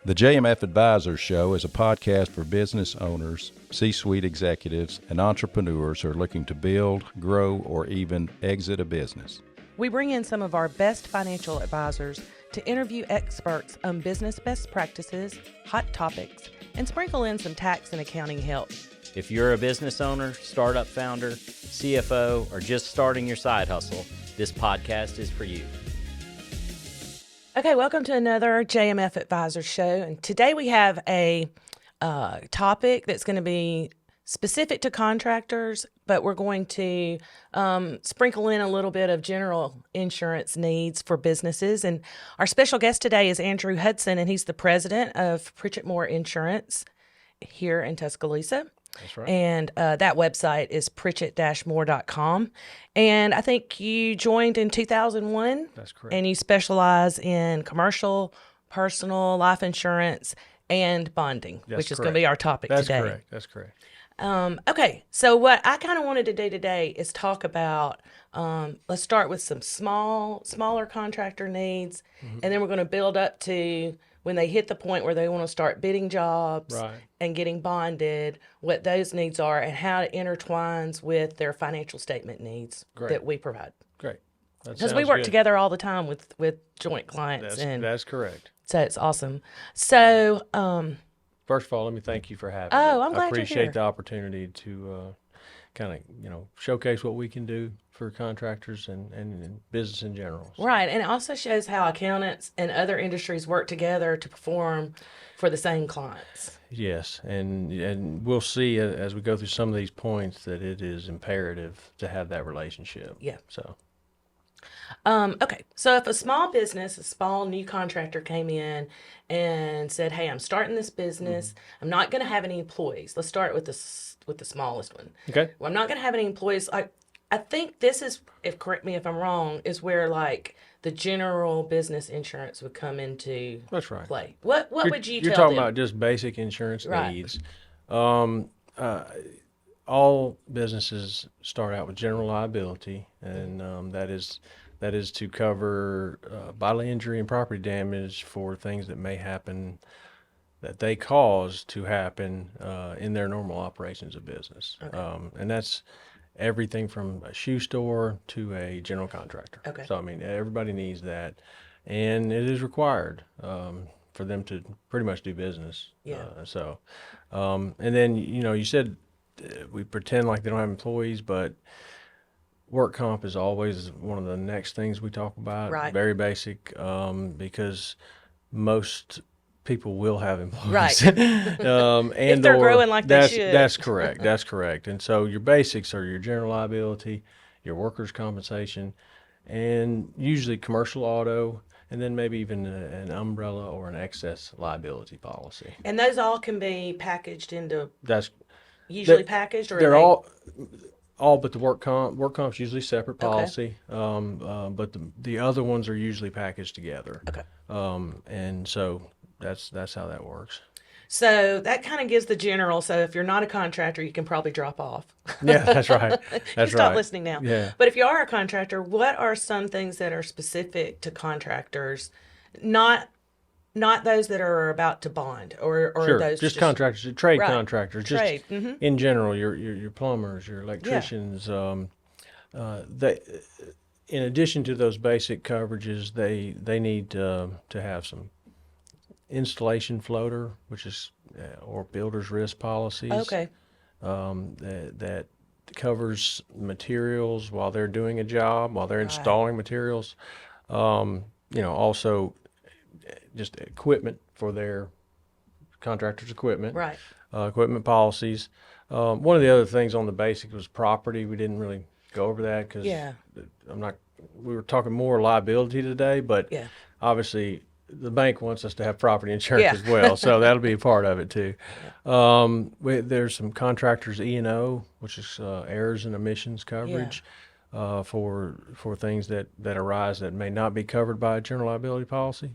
The JMF Advisors Show is a podcast for business owners, C-suite executives, and entrepreneurs who are looking to build, grow, or even exit a business. We bring in some of our best financial advisors to interview experts on business best practices, hot topics, and sprinkle in some tax and accounting help. If you're a business owner, startup founder, CFO, or just starting your side hustle, this podcast is for you. Okay, welcome to another JMF Advisors Show. And today we have a topic that's going to be specific to contractors, but we're going to sprinkle in a little bit of general insurance needs for businesses. And our special guest today is Andrew Hudson, and he's the president of Pritchett-Moore Insurance here in Tuscaloosa. That's right. And that website is pritchett-moore.com. And I think you joined in 2001. That's correct. And you specialize in commercial, personal, life insurance, and bonding, which is going to be our topic today. That's correct. Okay, so what I kind of wanted to do today is talk about, let's start with some smaller contractor needs, and then we're going to build up to when they hit the point where they want to start bidding jobs and getting bonded, what those needs are and how it intertwines with their financial statement needs that we provide. Great. Because we work together all the time with joint clients. That's correct. So it's awesome. So, first of all, let me thank you for having me. I'm glad I you're appreciate here. the opportunity to kind of, showcase what we can do for contractors and business in general. So. Right, and it also shows how accountants and other industries work together to perform for the same clients. Yes, and we'll see as we go through some of these points that it is imperative to have that relationship. Yeah. So. Okay, so if a small business, a small new contractor came in and said, "Hey, I'm starting this business. I'm not going to have any employees." Let's start with the smallest one. Okay. Well, I'm not going to have any employees. I think this is, correct me if I'm wrong, is where like the general business insurance would come into That's right. play. What would you tell You're talking them? about just basic insurance Right. needs. All businesses start out with general liability, and that is to cover bodily injury and property damage for things that may happen, that they cause to happen in their normal operations of business. Okay. And that's everything from a shoe store to a general contractor. Okay. So, everybody needs that, and it is required for them to pretty much do business. Yeah. And then, you said we pretend like they don't have employees, but work comp is always one of the next things we talk about. Right. Very basic, because most people will have employees. Right. And If they're growing like they should. That's correct. That's correct. And so your basics are your general liability, your workers' compensation, and usually commercial auto, and then maybe even an umbrella or an excess liability policy. And those all can be packaged into That's packaged, or they're all but the work comp. Work comp's usually separate Okay. policy, but the other ones are usually packaged together. Okay. And so that's how that works. So that kind of gives the general. So if you're not a contractor, you can probably drop off. Yeah, that's right. That's Stop right. listening now. Yeah. But if you are a contractor, what are some things that are specific to contractors, not those that are about to bond or Sure, those just contractors, trade Right. contractors, just Trade, mhm. in general, your plumbers, your electricians. They, in addition to those basic coverages, they need to have some installation floater, which is or builder's risk policies. Okay. That covers materials while they're doing a job, while they're installing materials. Also just equipment for their contractors' equipment. Right. Equipment policies. One of the other things on the basic was property. We didn't really go over that because we were talking more liability today, but Yeah. obviously the bank wants us to have property insurance Yeah. as well, so that'll be a part of it too. There's some contractors E&O, which is errors and omissions coverage for things that arise that may not be covered by a general liability policy.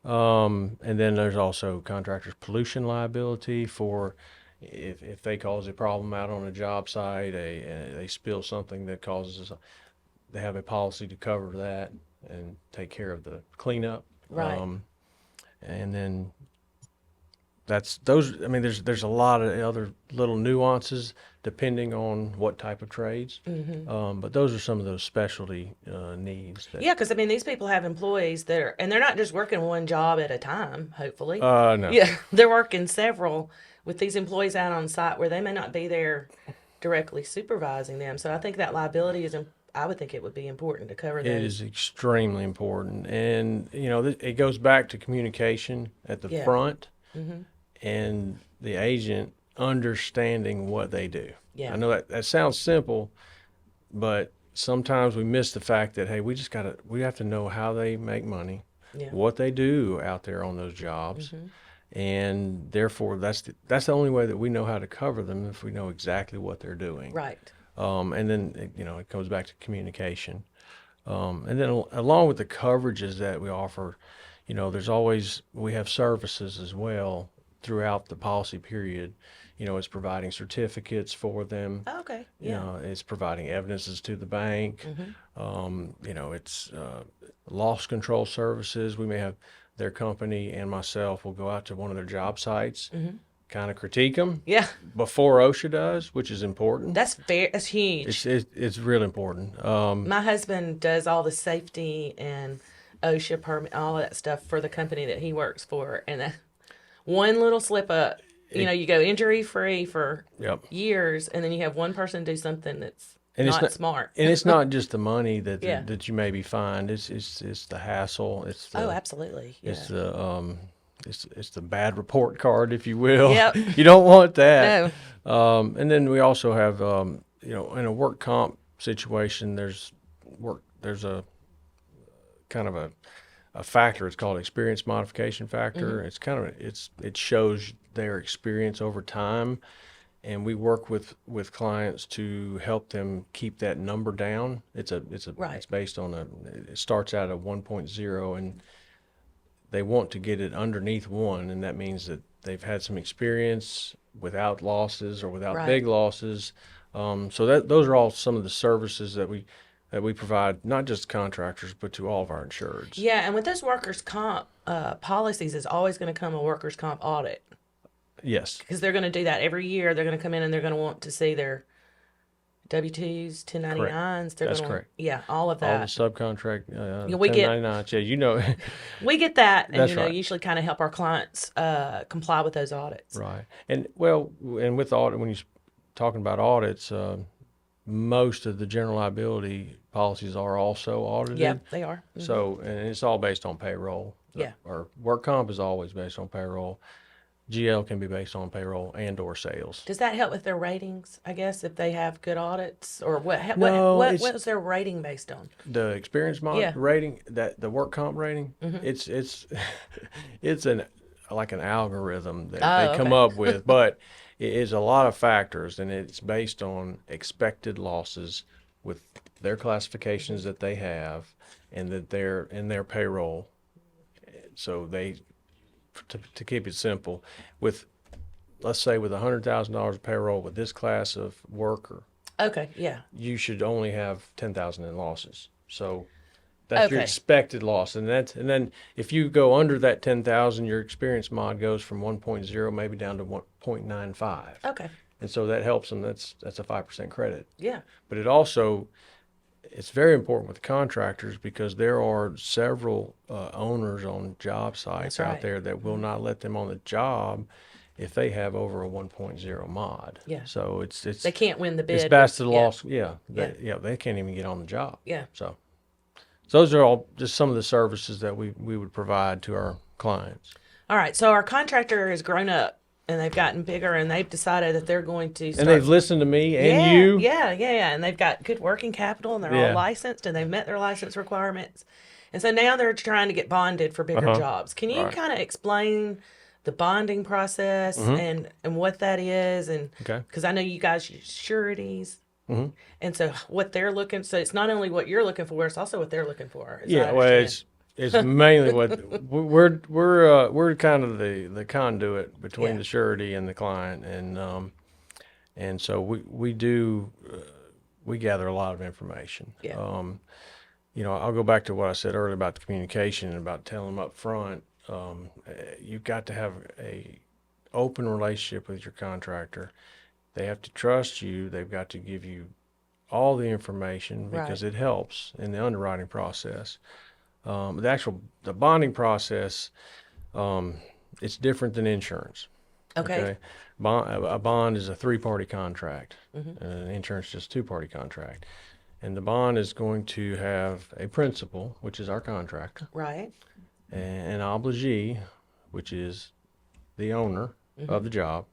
And then there's also contractors pollution liability for if they cause a problem out on a job site, they spill something that causes, they have a policy to cover that and take care of the cleanup. Right. And then that's those. I mean, there's a lot of other little nuances depending on what type of trades. But those are some of those specialty needs. Yeah, because I mean, these people have employees that are, and they're not just working one job at a time, hopefully. No. Yeah, they're working several with these employees out on site where they may not be there directly supervising them. So I think that liability is, I would think it would be important to cover It those. is extremely important, and it goes back to communication at the front, and the agent understanding what they do. Yeah. I know that sounds simple, but sometimes we miss the fact that, hey, we have to know how they make money, what they do out there on those jobs, and therefore that's the only way that we know how to cover them, if we know exactly what they're doing. Right. And then it comes back to communication, and then along with the coverages that we offer, we have services as well throughout the policy period. It's providing certificates for them. Oh, okay. Yeah. It's providing evidences to the bank. It's loss control services. We may have their company and myself will go out to one of their job sites, kind of critique them. Yeah. Before OSHA does, which is important. That's huge. It's really important. My husband does all the safety and OSHA permit, all of that stuff for the company that he works for. And that one little slip up, you go injury free for years, and then you have one person do something that's not smart. And it's not just the money that you maybe find. It's the hassle. It's the, absolutely. Yeah. It's the it's the bad report card, if you will. Yep. You don't want that. No. And then we also have in a work comp situation, there's a kind of a factor. It's called experience modification factor. It's it shows their experience over time, and we work with clients to help them keep that number down. It's based on it starts out at 1.0, and they want to get it underneath 1, and that means that they've had some experience without losses or without big losses. So those are all some of the services that we provide, not just contractors, but to all of our insureds. Yeah, and with those workers' comp policies, is always going to come a workers' comp audit. Yes. Because they're going to do that every year. They're going to come in and they're going to want to see their W-2s, 1099s. That's correct. Yeah, all of that. All the subcontract, we get 1099s. We get that, and That's right. usually kind of help our clients comply with those audits. Right. And with audit, when you're talking about audits, most of the general liability policies are also audited. Yeah, they are. So, and it's all based on payroll. Or work comp is always based on payroll. GL can be based on payroll and or sales. Does that help with their ratings, I guess, if they have good audits? Or what No, what was their rating based on? The experience rating, the work comp rating, it's like an algorithm that they come up with, but it is a lot of factors, and it's based on expected losses with their classifications that they have and that they're in their payroll. So to keep it simple, let's say with $100,000 of payroll with this class of worker, Okay, yeah. you should only have 10,000 in losses. So that's your expected loss, and then if you go under that 10,000, your experience mod goes from 1.0 maybe down to 1.95. Okay. And so that helps them. That's a 5% credit. Yeah. But it's very important with contractors because there are several owners on job sites out there that will not let them on the job if they have over a 1.0 mod. Yeah. So it's They can't win the bid. it's past the loss. Yeah. They can't even get on the job. Yeah. So those are all just some of the services that we would provide to our clients. All right. So our contractor has grown up and they've gotten bigger and they've decided that they're going to start. And they've listened to me and you. Yeah. And they've got good working capital and they're all licensed and they've met their license requirements. And so now they're trying to get bonded for bigger jobs. Can you kind of explain the bonding process and what that is? And because I know you guys use sureties. And so what they're looking, so it's not only what you're looking for, it's also what they're looking for. It's mainly what we're kind of the conduit between the surety and the client, and so we gather a lot of information. I'll go back to what I said earlier about the communication and about telling them up front. You've got to have open relationship with your contractor. They have to trust you. They've got to give you all the information because Right. it helps in the underwriting process. The bonding process, it's different than insurance. Okay. A bond is a three-party contract. Mm-hmm. Insurance is just a two-party contract. And the bond is going to have a principal, which is our contractor, Right. and an obligee, which is the owner of the job,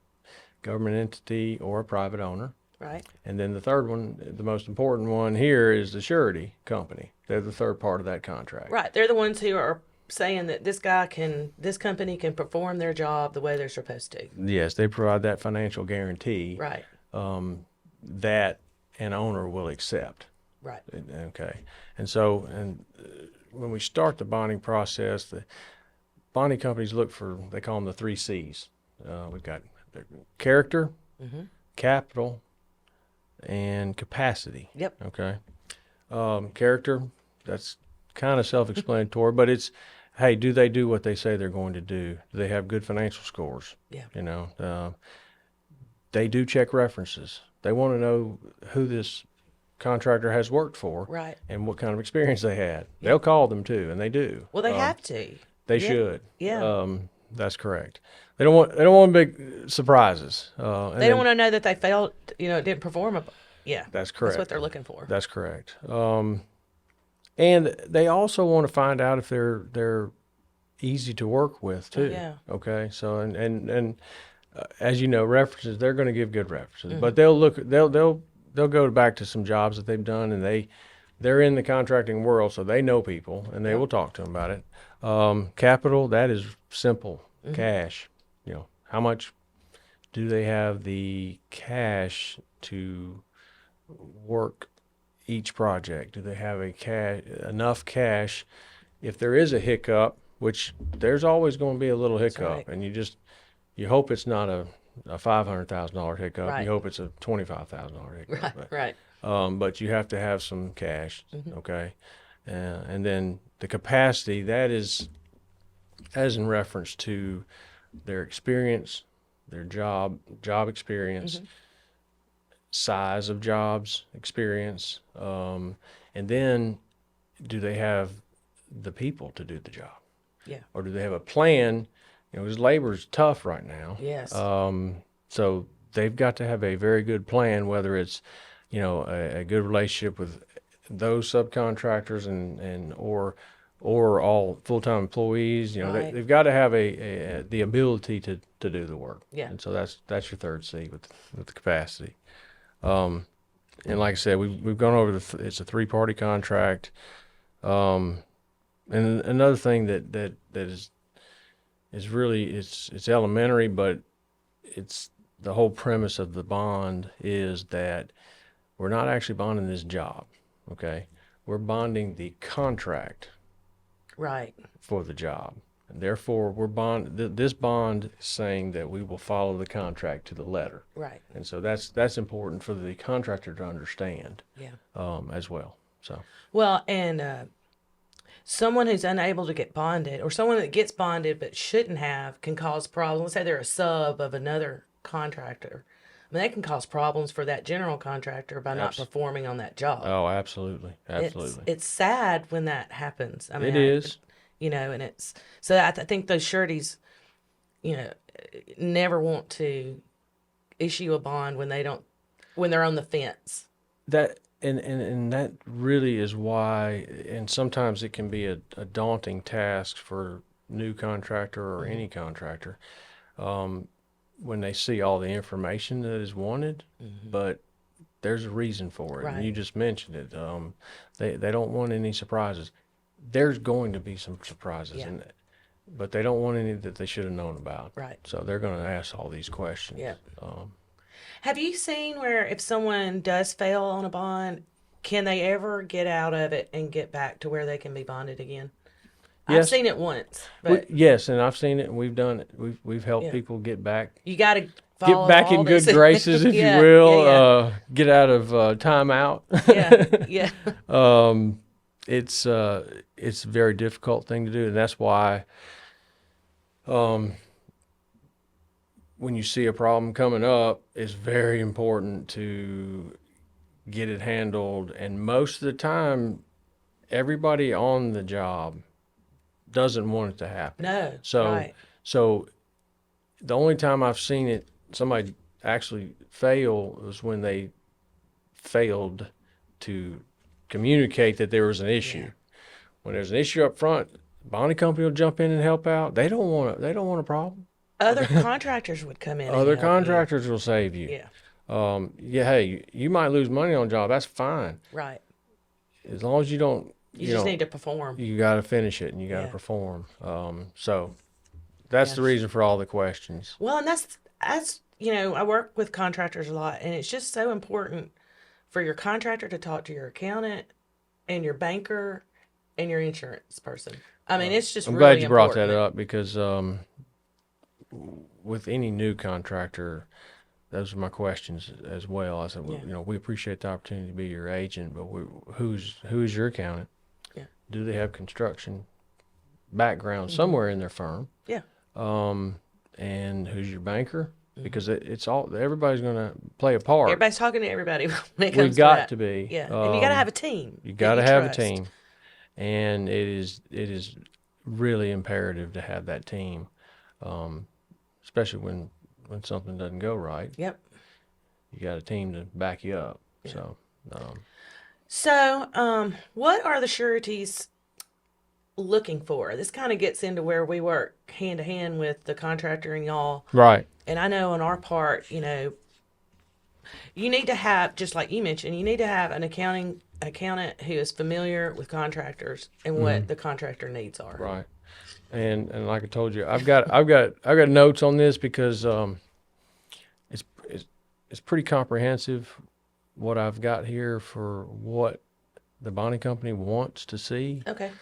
government entity or a private owner. Right. And then the third one, the most important one here, is the surety company. They're the third part of that contract. Right. They're the ones who are saying that this company can perform their job the way they're supposed to. Yes, they provide that financial guarantee Right. that an owner will accept. Right. Okay. And so, when we start the bonding process, the bonding companies look for, they call them the 3 C's. We've got their character, capital, and capacity. Yep. Okay. Character, that's kind of self-explanatory, but it's, hey, do they do what they say they're going to do? Do they have good financial scores? Yeah. You know, they do check references. They want to know who this contractor has worked for, Right. and what kind of experience they had. They'll call them too, and they do. Well, they have to. They Yeah. should. Yeah. That's correct. They don't want big surprises. They don't want to know that they failed, it didn't perform. Yeah. That's correct. That's what they're looking for. That's correct. And they also want to find out if they're easy to work with too. Yeah. Okay. So and as you know, references, they're going to give good references, but they'll go back to some jobs that they've done, and they're in the contracting world, so they know people, and they will talk to them about it. Capital, that is simple. Cash. How much do they have the cash to work each project? Do they have enough cash if there is a hiccup, which there's always going to be a little hiccup, right. and you hope it's not a $500,000 hiccup. Right. You hope it's a $25,000 hiccup. Right. Right. But you have to have some cash, okay? And then the capacity, that is as in reference to their experience, their job experience, size of jobs experience, and then do they have the people to do the job? Yeah. Or do they have a plan? Because labor's tough right now. Yes. So they've got to have a very good plan, whether it's, a good relationship with those subcontractors and or all full-time employees. Right. They've got to have the ability to do the work. Yeah. And so that's your third C with the capacity. And like I said, we've gone over it's a 3-party contract. And another thing that is really, it's elementary, but it's the whole premise of the bond is that we're not actually bonding this job, okay? We're bonding the contract Right. for the job. And therefore, this bond is saying that we will follow the contract to the letter. Right. And so that's important for the contractor to understand, Yeah. as well. So Well, and someone who's unable to get bonded, or someone that gets bonded but shouldn't have, can cause problems. Let's say they're a sub of another contractor. I mean, they can cause problems for that general contractor by not performing on that job. Oh, absolutely. It's sad when that happens. I mean, It is. And it's so I think those sureties, never want to issue a bond when they're on the fence. That and that really is why, and sometimes it can be a daunting task for new contractor or any contractor, when they see all the information that is wanted, but there's a reason for it. Right. And you just mentioned it. They don't want any surprises. There's going to be some surprises Yeah. in it, but they don't want any that they should have known about. Right. So they're going to ask all these questions. Yeah. Have you seen where if someone does fail on a bond, can they ever get out of it and get back to where they can be bonded again? I've Yes. seen it once, but Yes, and I've seen it, and we've done it. We've helped Yeah. people get back you got to get back in good graces, if Yeah, you will. yeah, Get out of timeout. yeah. Yeah. It's a very difficult thing to do, and that's why when you see a problem coming up, it's very important to get it handled. And most of the time, everybody on the job doesn't want it to happen. No. So, right. so the only time I've seen somebody actually fail was when they failed to communicate that there was an issue. Yeah. When there's an issue up front, the bonding company will jump in and help out. They don't want a problem. Other contractors would come in. Other and help contractors will save you. Yeah. Hey, you might lose money on a job. That's fine. Right. As long as you don't, You just need to perform. you got to finish it and you got to Yeah. perform. So that's the reason for all the questions. Well, and that's I work with contractors a lot, and it's just so important for your contractor to talk to your accountant and your banker and your insurance person. I mean, it's just I'm really glad you brought important. that up because with any new contractor, those are my questions as well. I said, we appreciate the opportunity to be your agent, but who's your accountant? Yeah. Do they have construction background somewhere in their firm? Yeah. And who's your banker? Because it's all everybody's going to play a part. Everybody's talking to everybody when it comes We've to got that. to be. Yeah. And you got to have a team. You that got to have a trust. team, and it is really imperative to have that team, especially when something doesn't go right. Yep. You got a team to back you up. Yeah. So, What are the sureties looking for? This kind of gets into where we work hand to hand with the contractor and y'all. right. And I know on our part, you need to have, just like you mentioned, you need to have an accountant who is familiar with contractors and what the contractor needs are. Right. And like I told you, I've got notes on this because it's pretty comprehensive what I've got here for what the bonding company wants to see. Okay.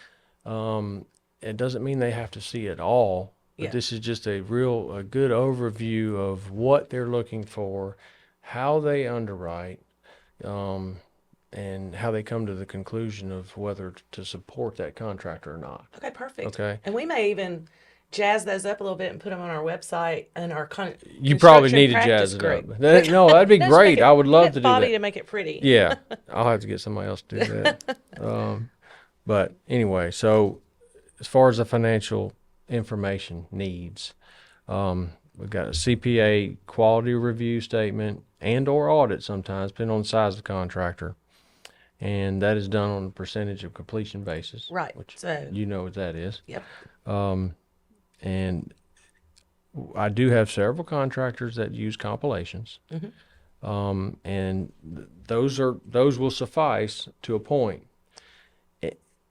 It doesn't mean they have to see it all, but Yeah. this is just a good overview of what they're looking for, how they underwrite, and how they come to the conclusion of whether to support that contractor or not. Okay, perfect. Okay. And we may even jazz those up a little bit and put them on our website and our You probably construction need to practice jazz it group. up. No, that'd be Let's great. make it- I would love get to do Bobby that. to make it pretty. Yeah, I'll have to get somebody else to do that. But anyway, so as far as the financial information needs, we've got a CPA quality review statement and or audit sometimes, depending on the size of the contractor. And that is done on a percentage of completion basis. Right. Which So you know what that is. Yep. And I do have several contractors that use compilations. And those will suffice to a point.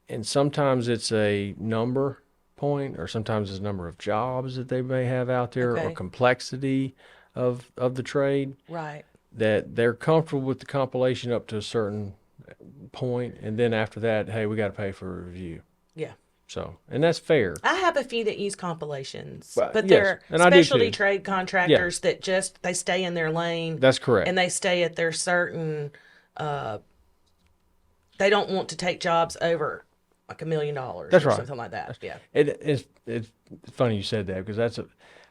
And sometimes it's a number point, or sometimes it's a number of jobs that they may have out there, or Okay. complexity of the trade, right. that they're comfortable with the compilation up to a certain point, and then after that, hey, we got to pay for a review. Yeah. So, and that's fair. I have a few that use compilations, Well, but yes, they're and I do specialty too. trade contractors that they stay in their lane. That's correct. And they stay at their certain, they don't want to take jobs over like $1 million That's or right. something like that. Yeah. It's funny you said that, because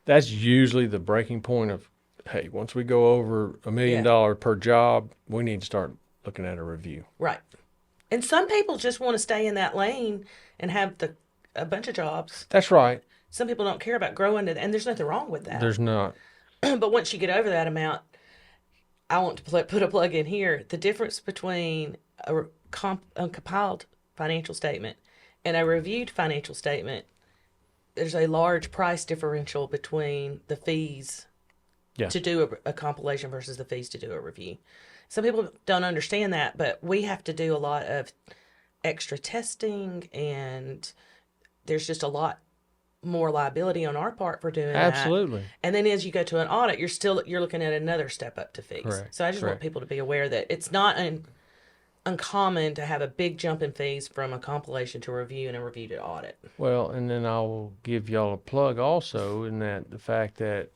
that's usually the breaking point of, hey, once we go over $1 million per job, we need to start looking at a review. Right. And some people just want to stay in that lane and have a bunch of jobs. That's right. Some people don't care about growing and there's nothing wrong with that. There's not. But once you get over that amount, I want to put a plug in here. The difference between a compiled financial statement and a reviewed financial statement, there's a large price differential between the fees to do a compilation versus the fees to do a review. Some people don't understand that, but we have to do a lot of extra testing, and there's just a lot more liability on our part for doing that. Absolutely. And then as you go to an audit, you're looking at another step up to fees. Correct. So I just want Correct. people to be aware that it's not uncommon to have a big jump in fees from a compilation to a review and a review to audit. Well, and then I will give y'all a plug also in that the fact that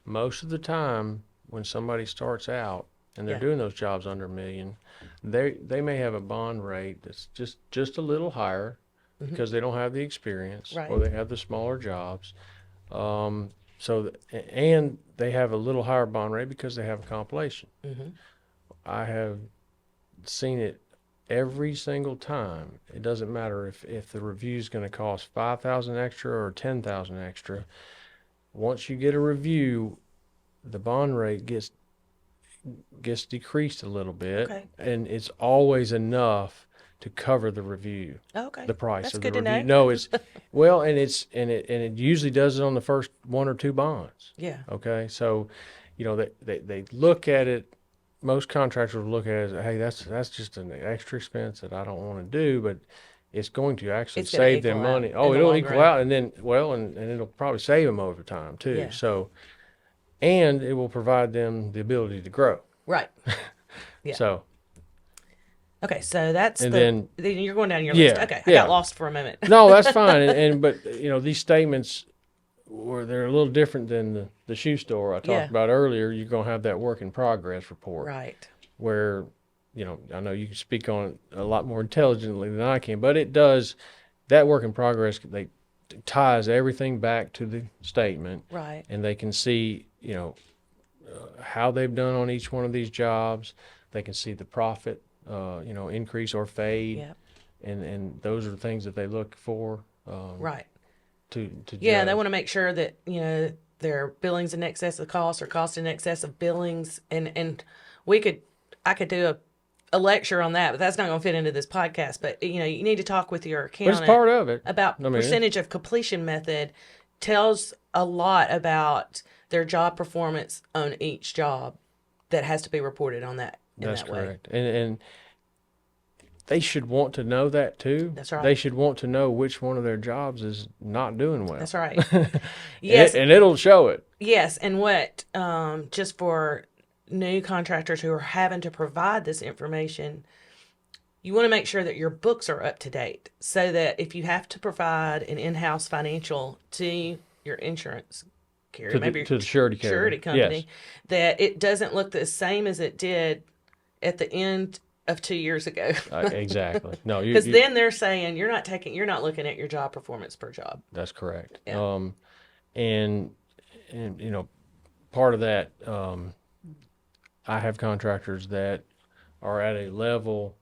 most of the time when somebody starts out and they're doing those jobs under $1 million, they may have a bond rate that's just a little higher because they don't have the experience, Right. or they have the smaller jobs. And they have a little higher bond rate because they have a compilation. Mm-hmm. I have seen it every single time. It doesn't matter if the review is going to cost $5,000 extra or $10,000 extra. Once you get a review, the bond rate gets decreased a little bit, Okay. and it's always enough to cover the review. Okay. The price That's of the good to review. know. No, it's well, and it usually does it on the first one or two bonds. Yeah. Okay, so they look at it. Most contractors look at it as, hey, that's just an extra expense that I don't want to do, but it's going to actually It's gonna save them equal out money. in Oh, the it'll long equal run. out, and then and it'll probably save them over time too. Yeah. So, and it will provide them the ability to grow. Right. Yeah. So, Okay, so that's and then you're going down your Yeah, list. Okay, I yeah. got lost for a moment. no, that's fine. But these statements, they're a little different than the shoe store I talked Yeah. about earlier. You're going to have that work in progress report. Right. Where, I know you can speak on it a lot more intelligently than I can, but it does, that work in progress, ties everything back to the statement. Right. And they can see, how they've done on each one of these jobs. They can see the profit, increase or fade. Yep. And those are the things that they look for. Right. To Yeah, judge. they want to make sure that their billings in excess of cost or cost in excess of billings, and I could do a lecture on that, but that's not going to fit into this podcast. But you need to talk with your But accountant it's part of it. about percentage of completion method. Tells a lot about their job performance on each job that has to be reported on that. That's that way. correct. And they should want to know that too. That's right. They should want to know which one of their jobs is not doing well. That's right. Yes. And it'll show it. Yes, and what just for new contractors who are having to provide this information, you want to make sure that your books are up to date, so that if you have to provide an in-house financial to your insurance carrier, To the surety carrier. company, Yes. that it doesn't look the same as it did at the end of 2 years ago. Exactly. No, Because then they're saying you're not looking at your job performance per job. That's correct. Yeah. And part of that, I have contractors that are at a level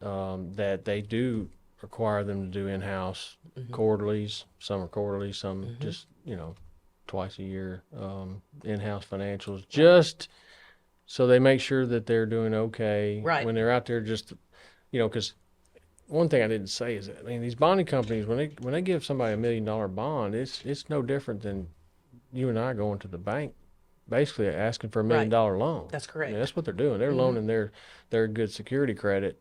that they do require them to do in-house quarterlies. Some are quarterly, some just twice a year in-house financials, just so they make sure that they're doing okay Right. when they're out there. Just because one thing I didn't say is that these bonding companies, when they give somebody $1 million bond, it's no different than you and I going to the bank, basically asking for $1 million loan. That's correct. That's what they're doing. They're loaning their good security credit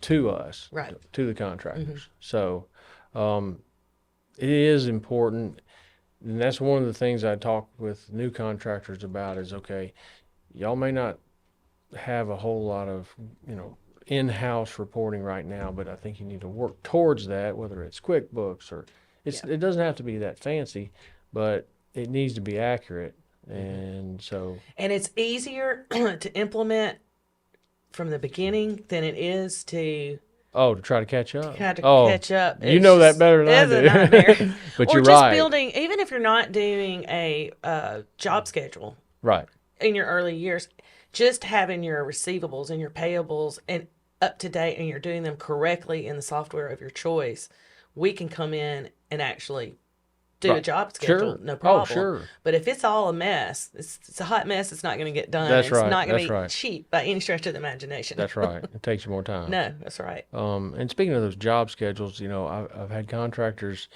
to us, Right. to the contractors. So it is important, and that's one of the things I talk with new contractors about is, okay, y'all may not have a whole lot of in-house reporting right now, but I think you need to work towards that, whether it's QuickBooks or it doesn't have to be that fancy, but it needs to be accurate. And so, And it's easier to implement from the beginning than it is to try to catch up. catch up. You know that better than I do. It's a nightmare. But or you're just right. building, even if you're not doing a job schedule Right. in your early years, just having your receivables and your payables and up to date, and you're doing them correctly in the software of your choice, we can come in and actually do a Right. job schedule, Sure. no problem. Sure. But if it's all a mess, it's a hot mess. It's not going to get done. That's it's right. not going to That's be right. cheap by any stretch of the imagination. That's right. It takes you more time. No, that's right. And speaking of those job schedules, I've had contractors,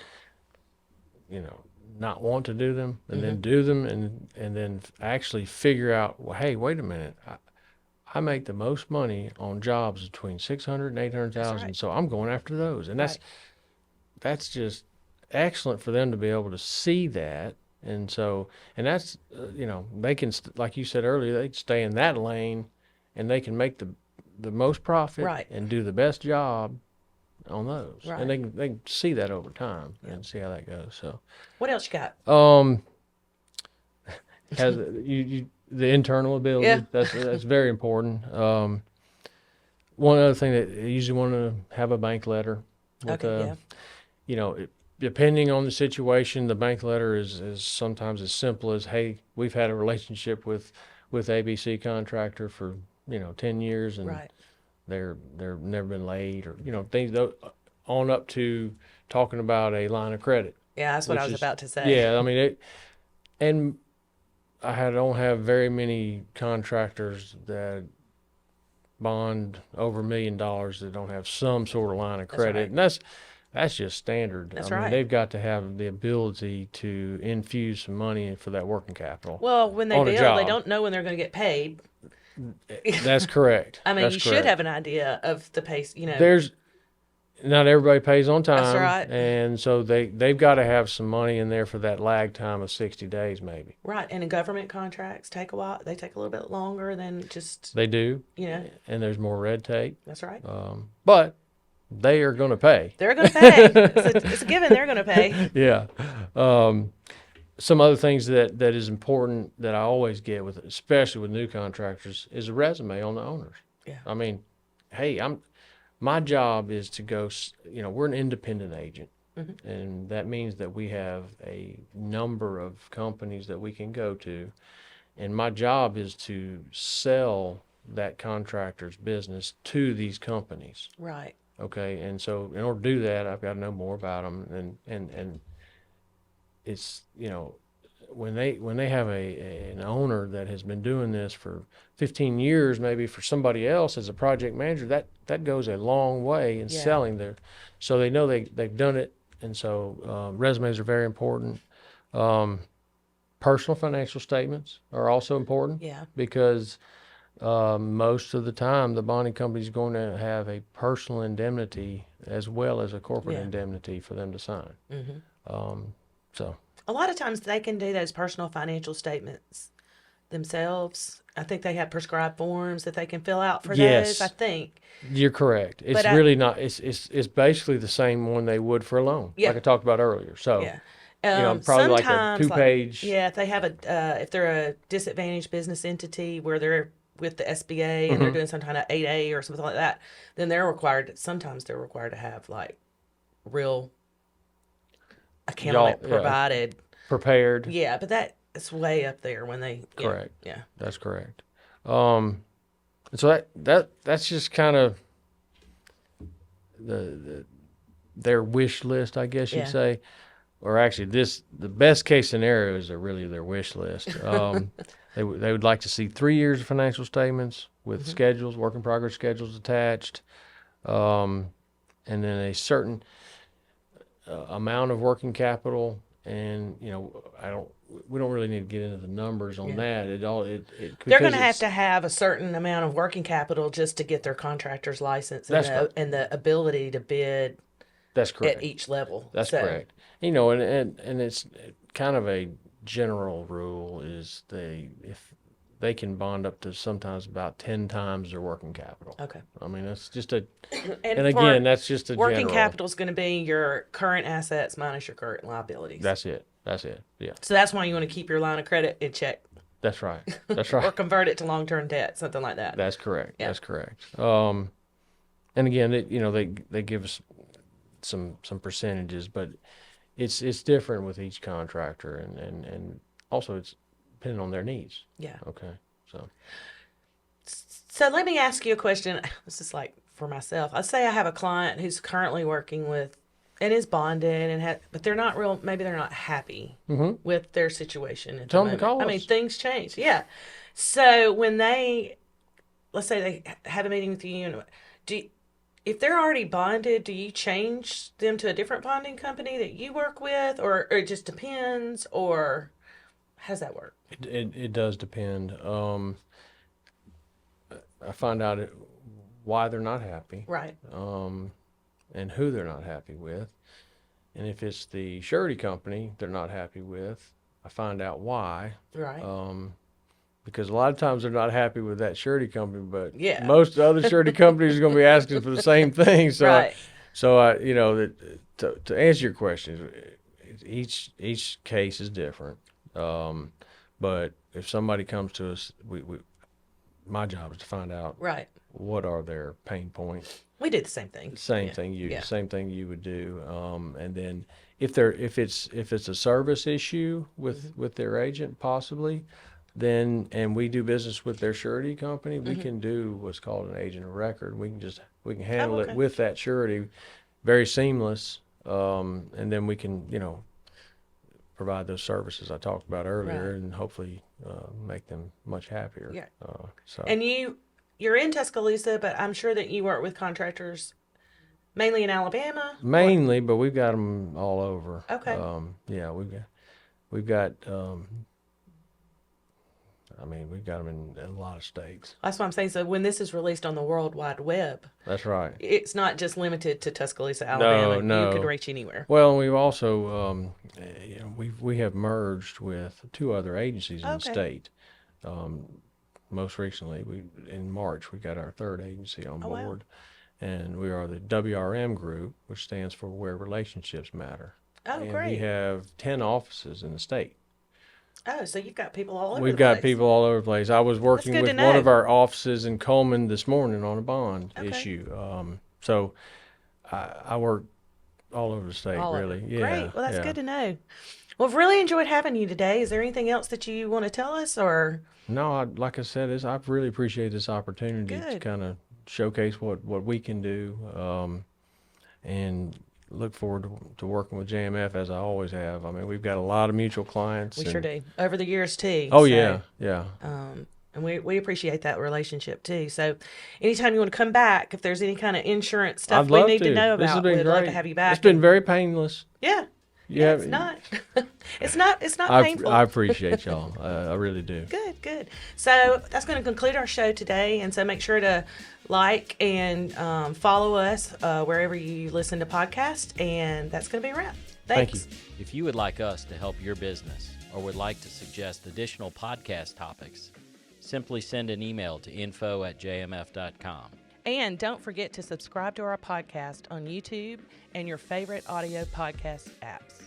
not want to do them and then do them and then actually figure out, well, hey, wait a minute, I make the most money on jobs between 600 and 800,000, right. so I'm going after those, and Right. that's just excellent for them to be able to see that, and that's they can, like you said earlier, they can stay in that lane, and they can make the most profit Right. and do the best job on those, Right. and they can see that over time and see how that goes. So, What else you got? has the internal ability. Yeah. That's very important. One other thing that you usually want to have a bank letter with Okay, depending on the situation, the bank letter is sometimes as simple as, hey, we've had a relationship with ABC Contractor for 10 years, and Right. they're never been late, or things on up to talking about a line of credit. Yeah, that's what I was about to say. Yeah, I mean and don't have very many contractors that bond over $1 million that don't have some sort of line of credit, right. and that's just standard. That's I mean, right. they've got to have the ability to infuse some money for that working capital. Well, when they on a build, they job. don't know when they're going to get paid. That's correct. I mean, That's you correct. should have an idea of the pace. There's not everybody pays on time. That's right. And so they've got to have some money in there for that lag time of 60 days, maybe. Right, and in government contracts take a while. They take a little bit longer than just They do. And there's more red tape. That's right. But they are going to pay. They're going to pay. It's a given. They're going to pay. Yeah. Some other things that is important that I always get with, especially with new contractors, is a resume on the owners. Yeah. I mean, hey, my job is to go. We're an independent agent, and that means that we have a number of companies that we can go to, and my job is to sell that contractor's business to these companies. Right. Okay, and so in order to do that, I've got to know more about them, and it's when they have an owner that has been doing this for 15 years, maybe for somebody else as a project manager, that goes a long way in selling their, so they know they've done it, and so resumes are very important. Personal financial statements are also important. Yeah. Because most of the time, the bonding company is going to have a personal indemnity as well as a corporate indemnity for them to sign. So a lot of times they can do those personal financial statements themselves. I think they have prescribed forms that they can fill out for those. I think you're correct. It's really not. It's basically the same one they would for a loan, like I talked about earlier. So. Yeah. Probably like a 2-page. If they have if they're a disadvantaged business entity where they're with the SBA and they're doing some kind of 8A or something like that, then sometimes they're required to have like real accountant provided. Prepared. Yeah, but that's way up there when they. Correct. Yeah. That's correct. So that's just kind of their wish list, I guess you'd say. Or actually, the best case scenarios are really their wish list. They would like to see 3 years of financial statements with schedules, work in progress schedules attached, and then a certain amount of working capital. And we don't really need to get into the numbers on that. They're going to have a certain amount of working capital just to get their contractor's license and the ability to bid. That's correct. At each level. That's correct. And it's kind of a general rule is if they can bond up to sometimes about 10 times their working capital. Okay. I mean, that's just and again, that's just a working general. capital is going to be your current assets minus your current liabilities. That's it. Yeah. So that's why you want to keep your line of credit in check. That's right. That's right. Or convert it to long-term debt, something like that. That's correct. Yeah. That's correct. And again, they give us some percentages, but it's different with each contractor, and also it's depending on their needs. Yeah. Okay. So let me ask you a question. This is like for myself. Let's say I have a client who's currently working with and is bonded but they're not maybe they're not happy with their situation at the moment. Tell them to call us. I mean, things change. Yeah. So when let's say they have a meeting with you, if they're already bonded, do you change them to a different bonding company that you work with, or it just depends, or how does that work? It does depend. I find out why they're not happy. Right. And who they're not happy with. And if it's the surety company they're not happy with, I find out why. Right. Because a lot of times they're not happy with that surety company, but yeah. most other surety companies are going to be asking for the same thing. So, right. To answer your question, each case is different. But if somebody comes to us, my job is to find out what are their pain points. We do the same thing. Same thing you would do. And then if it's a service issue with their agent possibly, then and we do business with their surety company, we can do what's called an agent of record. We can handle it with that surety, very seamless, and then we can provide those services I talked about earlier, and hopefully make them much happier. Yeah. So And you're in Tuscaloosa, but I'm sure that you work with contractors mainly in Alabama. mainly, but we've got them all over. Okay. Yeah, we've got. We've got them in a lot of states. That's what I'm saying. So when this is released on the World Wide Web, That's right. it's not just limited to Tuscaloosa, Alabama. No. You could reach anywhere. Well, we've also, we have merged with 2 other agencies in the Okay. state. Most recently, in March, we got our 3rd agency on Oh, wow. board, and we are the WRM group, which stands for Where Relationships Matter. Oh, and great. we have 10 offices in the state. Oh, so you've got people all over We've the got place. people all over the place. I was working good with to one know. of our offices in Coleman this morning on a bond Okay. issue. So I work all over the state, All over. really. Yeah. Great. Well, that's yeah. good to know. Well, I've really enjoyed having you today. Is there anything else that you want to tell us, or? No, like I said, I really appreciate this opportunity to Good. kind of showcase what we can do, and look forward to working with JMF as I always have. I mean, we've got a lot of mutual clients. We sure do. Over the years, too. Oh, So, yeah. and we appreciate that relationship, too. So anytime you want to come back, if there's any kind of insurance stuff I'd we love need to know This has about, been we'd great. love to have you back. It's been very painless. Yeah. You Yeah, have- it's not. It's not painful. I appreciate y'all. I really do. Good. So that's going to conclude our show today. And so make sure to like and follow us wherever you listen to podcasts. And that's going to be a wrap. Thank Thanks. you. If you would like us to help your business or would like to suggest additional podcast topics, simply send an email to info@jmf.com. And don't forget to subscribe to our podcast on YouTube and your favorite audio podcast apps.